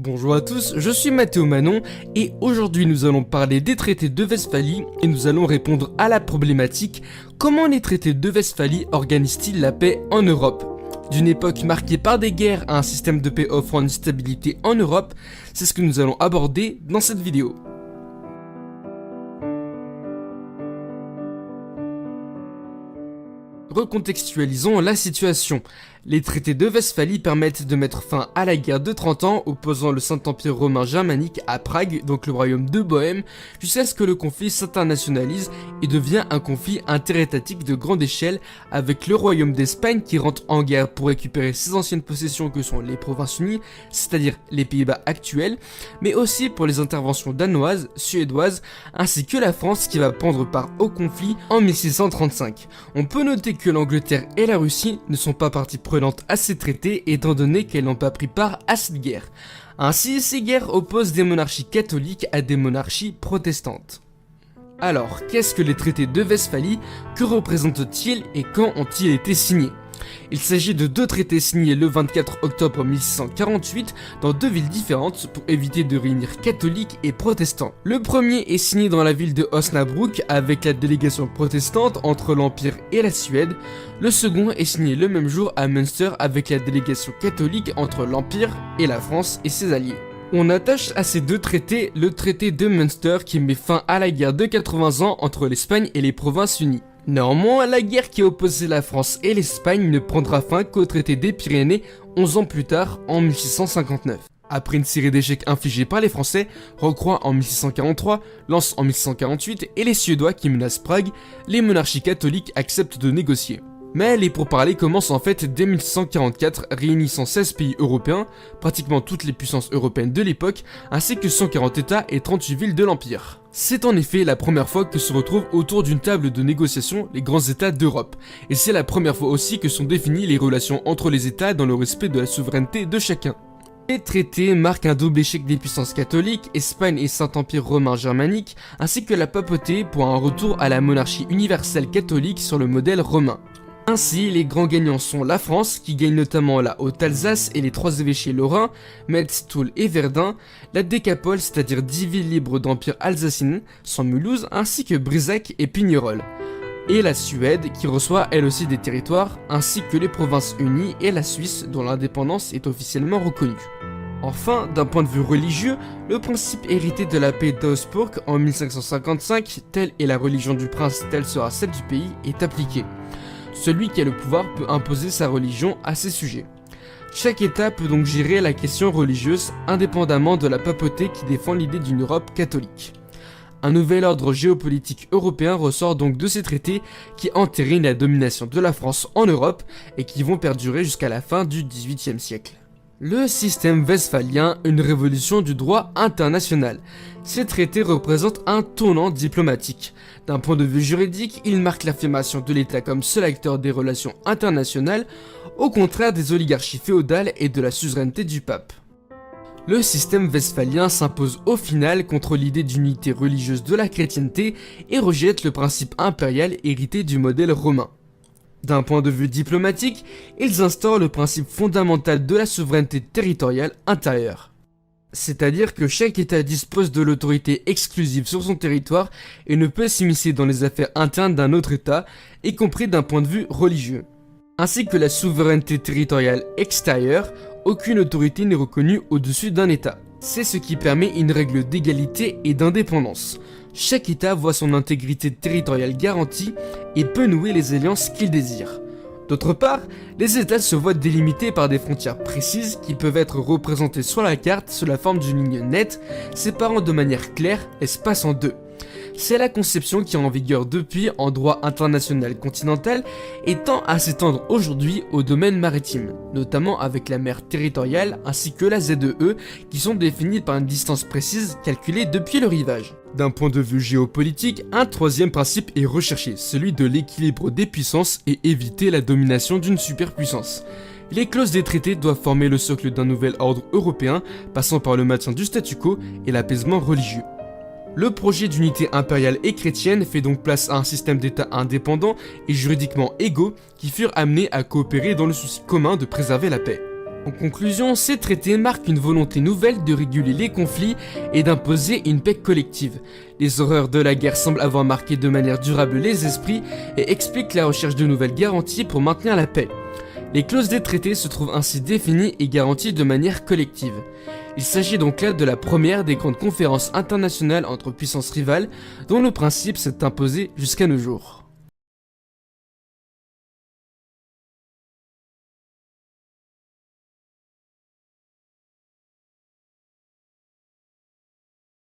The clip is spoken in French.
Bonjour à tous, je suis Mathéo Manon et aujourd'hui nous allons parler des traités de Westphalie et nous allons répondre à la problématique comment les traités de Westphalie organisent-ils la paix en Europe. D'une époque marquée par des guerres à un système de paix offrant une stabilité en Europe, c'est ce que nous allons aborder dans cette vidéo. Recontextualisons la situation. Les traités de Westphalie permettent de mettre fin à la guerre de 30 ans opposant le Saint-Empire romain germanique à Prague, donc le royaume de Bohême, jusqu'à ce que le conflit s'internationalise et devient un conflit interétatique de grande échelle avec le royaume d'Espagne qui rentre en guerre pour récupérer ses anciennes possessions que sont les Provinces-Unies, c'est-à-dire les Pays-Bas actuels, mais aussi pour les interventions danoises, suédoises, ainsi que la France qui va prendre part au conflit en 1635. On peut noter que l'Angleterre et la Russie ne sont pas parties prenantes à ces traités étant donné qu'elles n'ont pas pris part à cette guerre. Ainsi, ces guerres opposent des monarchies catholiques à des monarchies protestantes. Alors, qu'est-ce que les traités de Westphalie? Que représentent-ils et quand ont-ils été signés? Il s'agit de deux traités signés le 24 octobre 1648 dans deux villes différentes pour éviter de réunir catholiques et protestants. Le premier est signé dans la ville de Osnabrück avec la délégation protestante entre l'Empire et la Suède. Le second est signé le même jour à Münster avec la délégation catholique entre l'Empire et la France et ses alliés. On attache à ces deux traités le traité de Münster qui met fin à la guerre de 80 ans entre l'Espagne et les Provinces-Unies. Néanmoins, la guerre qui opposait la France et l'Espagne ne prendra fin qu'au traité des Pyrénées 11 ans plus tard, en 1659. Après une série d'échecs infligés par les Français, Rocroi en 1643, Lens en 1648 et les Suédois qui menacent Prague, les monarchies catholiques acceptent de négocier. Mais les pourparlers commencent en fait dès 1644, réunissant 16 pays européens, pratiquement toutes les puissances européennes de l'époque, ainsi que 140 États et 38 villes de l'Empire. C'est en effet la première fois que se retrouvent autour d'une table de négociation les grands États d'Europe, et c'est la première fois aussi que sont définies les relations entre les États dans le respect de la souveraineté de chacun. Les traités marquent un double échec des puissances catholiques, Espagne et Saint-Empire romain germanique, ainsi que la papauté pour un retour à la monarchie universelle catholique sur le modèle romain. Ainsi, les grands gagnants sont la France, qui gagne notamment la Haute-Alsace et les trois évêchés lorrains, Metz, Toul et Verdun, la Décapole, c'est-à-dire 10 villes libres d'empire alsacien, sans Mulhouse, ainsi que Brisac et Pignerol. Et la Suède, qui reçoit elle aussi des territoires, ainsi que les Provinces-Unies et la Suisse, dont l'indépendance est officiellement reconnue. Enfin, d'un point de vue religieux, le principe hérité de la paix d'Augsbourg en 1555, telle est la religion du prince, telle sera celle du pays, est appliqué. Celui qui a le pouvoir peut imposer sa religion à ses sujets. Chaque État peut donc gérer la question religieuse indépendamment de la papauté qui défend l'idée d'une Europe catholique. Un nouvel ordre géopolitique européen ressort donc de ces traités qui entérinent la domination de la France en Europe et qui vont perdurer jusqu'à la fin du XVIIIe siècle. Le système westphalien, une révolution du droit international. Ces traités représentent un tournant diplomatique. D'un point de vue juridique, ils marquent l'affirmation de l'État comme seul acteur des relations internationales, au contraire des oligarchies féodales et de la suzeraineté du pape. Le système westphalien s'impose au final contre l'idée d'unité religieuse de la chrétienté et rejette le principe impérial hérité du modèle romain. D'un point de vue diplomatique, ils instaurent le principe fondamental de la souveraineté territoriale intérieure. C'est-à-dire que chaque État dispose de l'autorité exclusive sur son territoire et ne peut s'immiscer dans les affaires internes d'un autre État, y compris d'un point de vue religieux. Ainsi que la souveraineté territoriale extérieure, aucune autorité n'est reconnue au-dessus d'un État. C'est ce qui permet une règle d'égalité et d'indépendance. Chaque État voit son intégrité territoriale garantie et peut nouer les alliances qu'il désire. D'autre part, les États se voient délimités par des frontières précises qui peuvent être représentées sur la carte sous la forme d'une ligne nette, séparant de manière claire l'espace en deux. C'est la conception qui est en vigueur depuis en droit international continental et tend à s'étendre aujourd'hui au domaine maritime, notamment avec la mer territoriale ainsi que la ZEE qui sont définies par une distance précise calculée depuis le rivage. D'un point de vue géopolitique, un troisième principe est recherché, celui de l'équilibre des puissances et éviter la domination d'une superpuissance. Les clauses des traités doivent former le socle d'un nouvel ordre européen, passant par le maintien du statu quo et l'apaisement religieux. Le projet d'unité impériale et chrétienne fait donc place à un système d'États indépendants et juridiquement égaux qui furent amenés à coopérer dans le souci commun de préserver la paix. En conclusion, ces traités marquent une volonté nouvelle de réguler les conflits et d'imposer une paix collective. Les horreurs de la guerre semblent avoir marqué de manière durable les esprits et expliquent la recherche de nouvelles garanties pour maintenir la paix. Les clauses des traités se trouvent ainsi définies et garanties de manière collective. Il s'agit donc là de la première des grandes conférences internationales entre puissances rivales dont le principe s'est imposé jusqu'à nos jours.